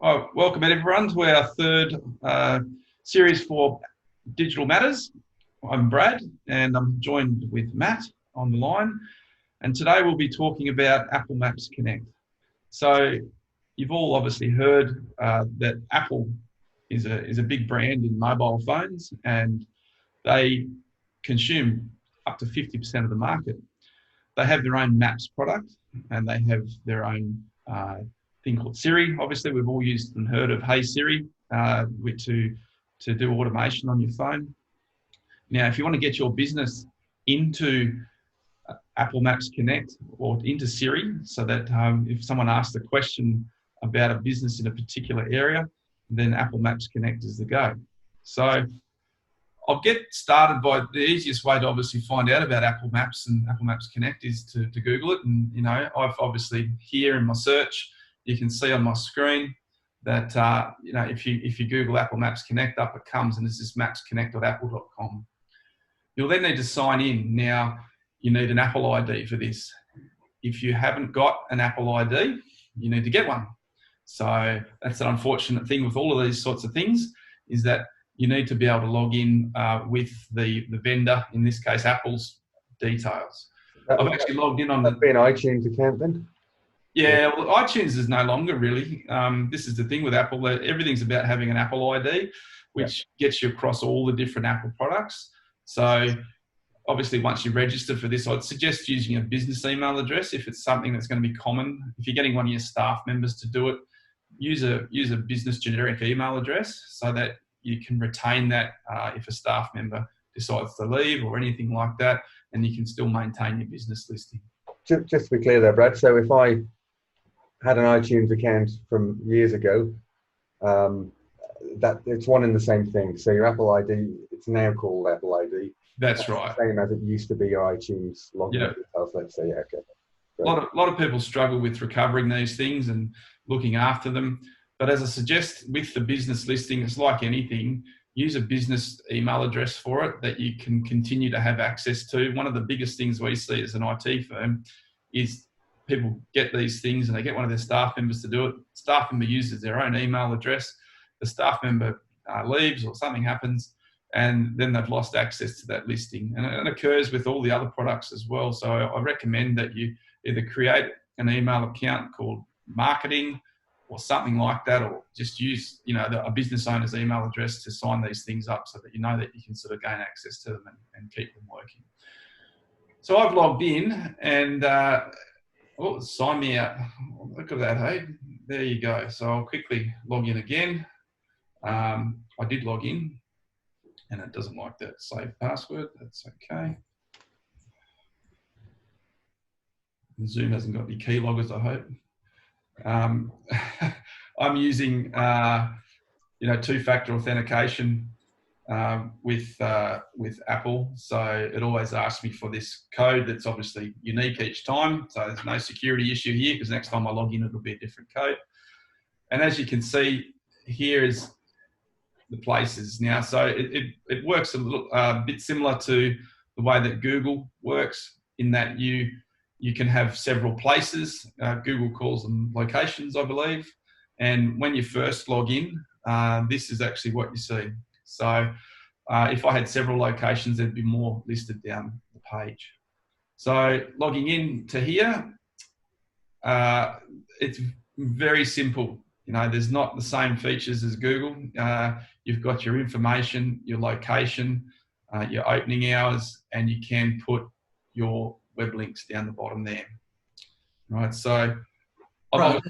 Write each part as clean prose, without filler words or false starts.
Oh, welcome everyone to our third series for Digital Matters. I'm Brad and I'm joined with Matt on the line. And today we'll be talking about Apple Maps Connect. So you've all obviously heard that Apple is a big brand in mobile phones and they consume up to 50% of the market. They have their own Maps product and they have their own thing called Siri. Obviously, we've all used and heard of Hey Siri to do automation on your phone. Now, if you want to get your business into Apple Maps Connect or into Siri, so that if someone asks a question about a business in a particular area, then Apple Maps Connect is the go. So I'll get started by the easiest way to obviously find out about Apple Maps and Apple Maps Connect is to Google it. And, you know, I've obviously here in my search, you can see on my screen that, if you Google Apple Maps Connect, up it comes and it's this mapsconnect.apple.com. You'll then need to sign in. Now, you need an Apple ID for this. If you haven't got an Apple ID, you need to get one. So that's an unfortunate thing with all of these sorts of things, is that you need to be able to log in with the vendor, in this case, Apple's details. I've actually logged in on an iTunes account then? Yeah, well, iTunes is no longer really. This is the thing with Apple, that everything's about having an Apple ID, which gets you across all the different Apple products. So obviously once you register for this, I'd suggest using a business email address if it's something that's going to be common. If you're getting one of your staff members to do it, use a business generic email address so that you can retain that if a staff member decides to leave or anything like that, and you can still maintain your business listing. Just to be clear there, Brad, so if I had an iTunes account from years ago, that it's one and the same thing. So your Apple ID, it's now called Apple ID. That's right. Same as it used to be your iTunes login details, let's say. Okay. A lot of people struggle with recovering these things and looking after them. But as I suggest with the business listing, it's like anything, use a business email address for it that you can continue to have access to. One of the biggest things we see as an IT firm is people get these things and they get one of their staff members to do it. Staff member uses their own email address. The staff member leaves or something happens, and then they've lost access to that listing. And it occurs with all the other products as well. So I recommend that you either create an email account called marketing or something like that, or just use, a business owner's email address to sign these things up so that you know that you can sort of gain access to them and keep them working. So I've logged in and, sign me out. Look at that, hey? There you go. So I'll quickly log in again. I did log in and it doesn't like that save password. That's okay. Zoom hasn't got any keyloggers, I hope. I'm using, two-factor authentication with Apple. So it always asks me for this code that's obviously unique each time. So there's no security issue here because next time I log in, it'll be a different code. And as you can see, here is the places now. So it works a little bit similar to the way that Google works, in that you can have several places. Google calls them locations, I believe. And when you first log in, this is actually what you see. So if I had several locations, there'd be more listed down the page. So logging in to here, it's very simple. There's not the same features as Google. You've got your information, your location, your opening hours, and you can put your web links down the bottom there. Right, so right.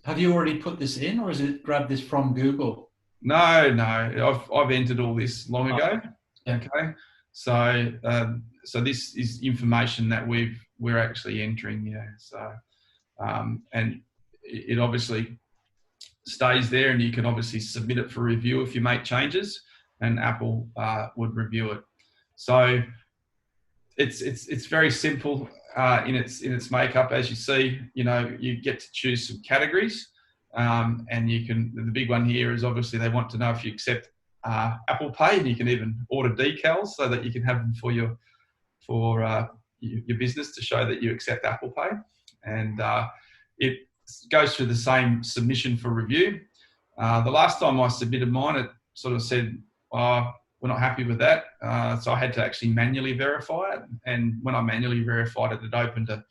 Have you already put this in, or is it grabbed this from Google? No, I've entered all this long ago. Okay, so this is information that we're actually entering. Yeah, so and it obviously stays there, and you can obviously submit it for review if you make changes, and Apple would review it. So it's very simple in its makeup. As you see, you get to choose some categories, and you can. The big one here is obviously they want to know if you accept Apple Pay, and you can even order decals so that you can have them for your business to show that you accept Apple Pay. And goes through the same submission for review. The last time I submitted mine, it sort of said, oh, we're not happy with that. So I had to actually manually verify it. And when I manually verified it, it opened a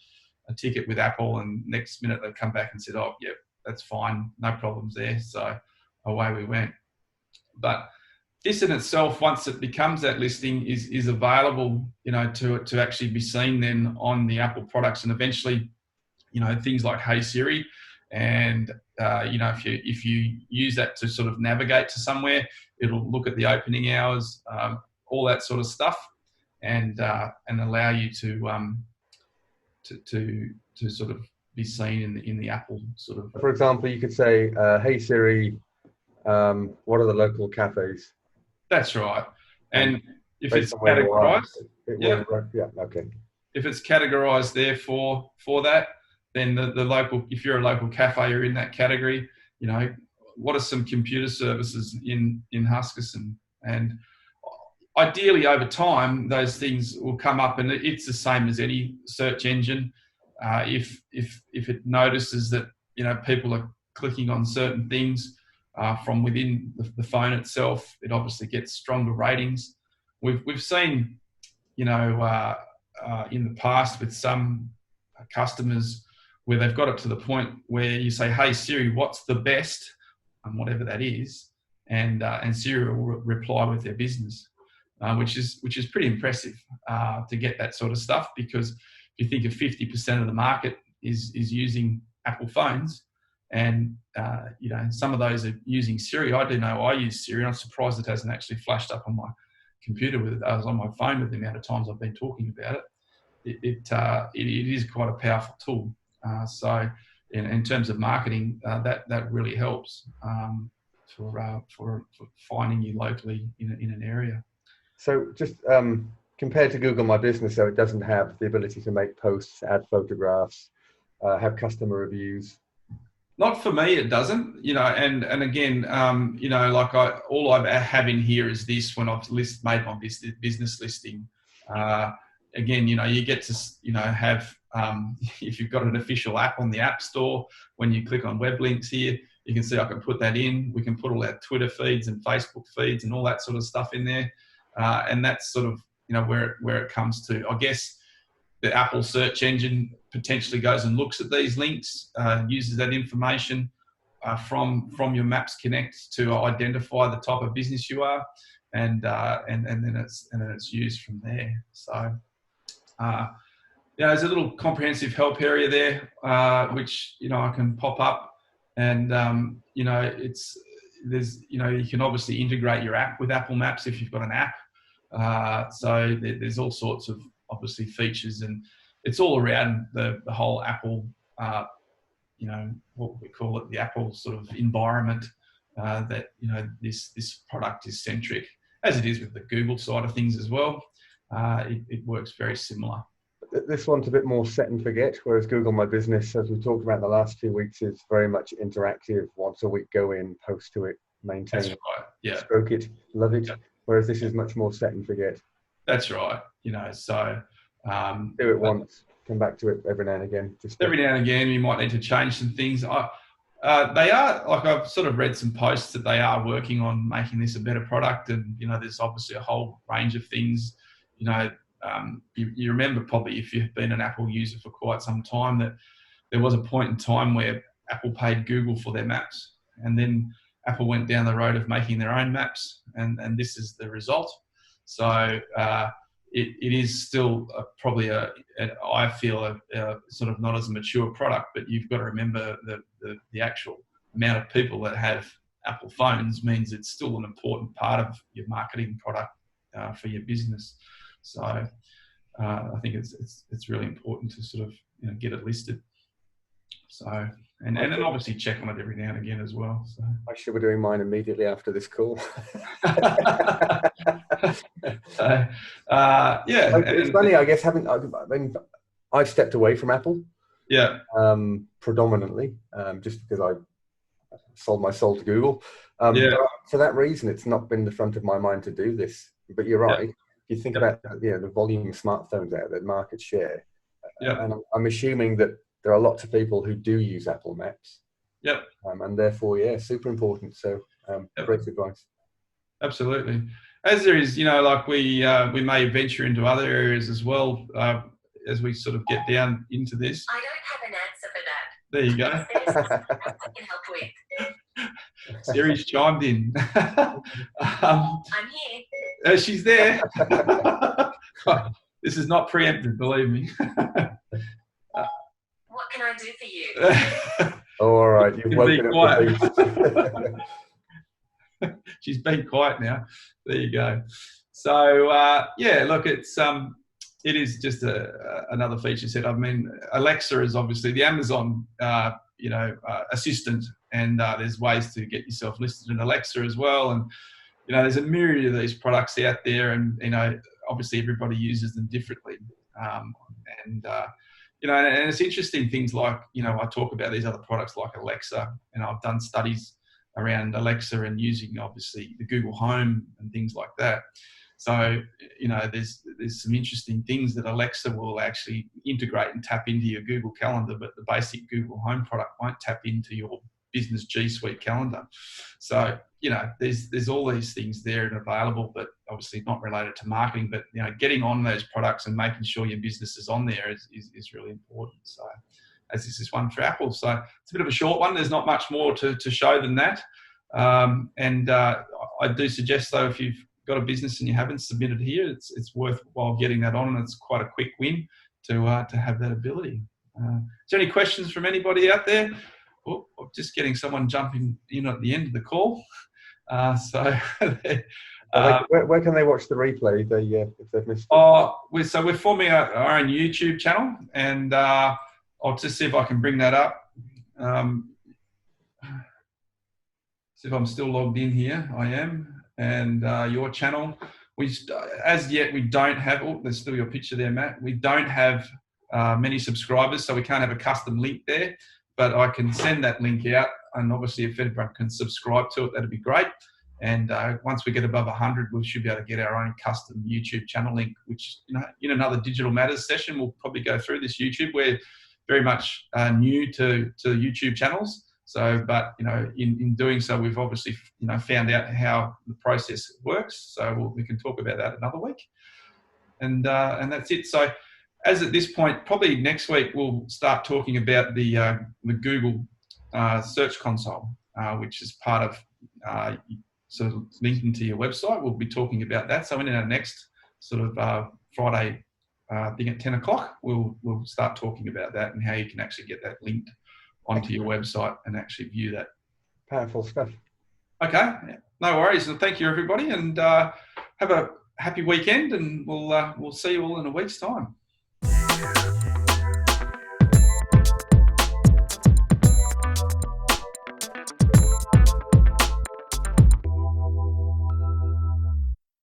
ticket with Apple, and next minute they've come back and said, oh, yep, that's fine. No problems there. So away we went. But this in itself, once it becomes that listing, is available, to actually be seen then on the Apple products, and eventually, things like Hey Siri, and if you use that to sort of navigate to somewhere, it'll look at the opening hours, all that sort of stuff, and allow you to sort of be seen in the Apple sort of. For example, you could say, "Hey Siri, what are the local cafes?" That's right. And if it's Based on where you are, categorized, okay. If it's categorized there for that, then the local, if you're a local cafe, you're in that category. What are some computer services in Huskisson? And ideally, over time, those things will come up, and it's the same as any search engine. If it notices that people are clicking on certain things from within the phone itself, it obviously gets stronger ratings. We've seen, in the past with some customers where they've got it to the point where you say, "Hey Siri, what's the best?" and whatever that is, and Siri will reply with their business, which is pretty impressive to get that sort of stuff, because if you think of 50% of the market is using Apple phones, and some of those are using Siri. I do know I use Siri, and I'm surprised it hasn't actually flashed up on my computer I was on my phone with the amount of times I've been talking about it. It is quite a powerful tool. So in terms of marketing, that really helps for finding you locally in an area. So just compared to Google My Business, so it doesn't have the ability to make posts, add photographs, have customer reviews. Not for me, it doesn't. And again, all I have in here is this. When I've made my business listing, again, you get to have if you've got an official app on the App Store, when you click on web links here, you can see I can put that in. We can put all our Twitter feeds and Facebook feeds and all that sort of stuff in there, and that's sort of where it comes to. I guess the Apple search engine potentially goes and looks at these links, uses that information from your Maps Connect to identify the type of business you are, and then it's used from there. So there's a little comprehensive help area there, which I can pop up, and you can obviously integrate your app with Apple Maps if you've got an app. So there's all sorts of obviously features, and it's all around the whole Apple, what we call it, the Apple sort of environment, that this product is centric, as it is with the Google side of things as well. It works very similar. This one's a bit more set and forget, whereas Google My Business, as we talked about the last few weeks, is very much interactive. Once a week, go in, post to it, maintain That's it, right. Yeah. stroke it, love it. Yeah. Whereas this is much more set and forget. That's right. So do it once, come back to it every now and again. Every now and again, you might need to change some things. They are, like, I've sort of read some posts that they are working on making this a better product, and there's obviously a whole range of things. You remember probably, if you've been an Apple user for quite some time, that there was a point in time where Apple paid Google for their maps, and then Apple went down the road of making their own maps, and this is the result. So it is still probably I feel a sort of not as a mature product, but you've got to remember the actual amount of people that have Apple phones means it's still an important part of your marketing product for your business. So I think it's really important to sort of get it listed. So and then obviously check on it every now and again as well. So I should be doing mine immediately after this call. So, yeah, it's funny. I guess I've stepped away from Apple. Yeah. Predominantly, just because I sold my soul to Google. Yeah. For that reason, it's not been the front of my mind to do this. But you're right. Yeah. If you think about the volume of smartphones out there, market share, and I'm assuming that there are lots of people who do use Apple Maps. Yep. And therefore, yeah, super important. So Yep. great advice. Absolutely. As there is, like we may venture into other areas as well as we sort of get down into this. I don't have an answer for that. There you go. There's something I can help with. Siri's chimed in. I'm here. She's there. This is not preempted, believe me. What can I do for you? All right, you've woken up the beast. She's been quiet now. There you go. So yeah, look, it is just another feature set. I mean, Alexa is obviously the Amazon assistant, and there's ways to get yourself listed in Alexa as well. And there's a myriad of these products out there, and obviously everybody uses them differently. And it's interesting things like I talk about these other products like Alexa, and I've done studies around Alexa and using obviously the Google Home and things like that. So, there's some interesting things that Alexa will actually integrate and tap into your Google Calendar, but the basic Google Home product won't tap into your business G Suite calendar. So, there's all these things there and available, but obviously not related to marketing, but, getting on those products and making sure your business is on there is really important. So, as this is one for Apple. So it's a bit of a short one. There's not much more to show than that. I do suggest, though, if you've got a business and you haven't submitted here, it's worthwhile getting that on, and it's quite a quick win to have that ability. Is there any questions from anybody out there? Oh, I'm just getting someone jumping in at the end of the call. Where can they watch the replay if they've missed it? So we're forming our own YouTube channel, and I'll just see if I can bring that up. See if I'm still logged in here. I am. And your channel. As yet, we don't have, there's still your picture there, Matt. We don't have many subscribers, so we can't have a custom link there. But I can send that link out. And obviously, if everyone can subscribe to it, that'd be great. And once we get above 100, we should be able to get our own custom YouTube channel link, which, in another Digital Matters session, we'll probably go through this YouTube. We're very much new to YouTube channels. So, but, in doing so, we've obviously, found out how the process works. So we can talk about that another week. And that's it. So as at this point, probably next week, we'll start talking about the Google Search Console, which is part of sort of linking to your website. We'll be talking about that. So in our next sort of Friday thing at 10 o'clock, we'll start talking about that and how you can actually get that linked onto your website and actually view that. Powerful stuff. Okay, no worries. And thank you, everybody, and have a happy weekend, and we'll see you all in a week's time.